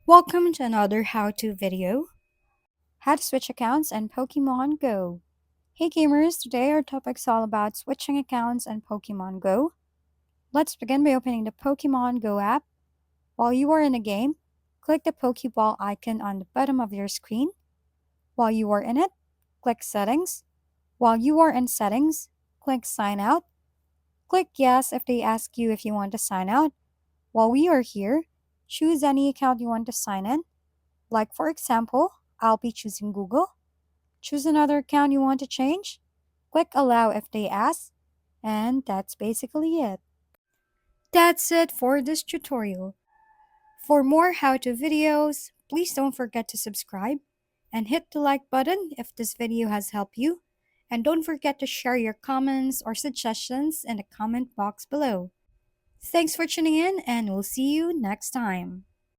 Welcome to another how-to video. How to switch accounts and Pokemon Go. Hey gamers, today our topic's all about switching accounts and Pokemon Go. Let's begin by opening the Pokemon Go app. While you are in the game, click the Pokeball icon on the bottom of your screen. While you are in it, click Settings. While you are in Settings, click Sign Out. Click Yes if they ask you if you want to sign out. While we are here, choose any account you want to sign in. Like for example, I'll be choosing Google. Choose another account you want to change. Click Allow if they ask. And that's basically it. That's it for this tutorial. For more how-to videos, please don't forget to subscribe and hit the like button if this video has helped you. And don't forget to share your comments or suggestions in the comment box below. Thanks for tuning in and we'll see you next time.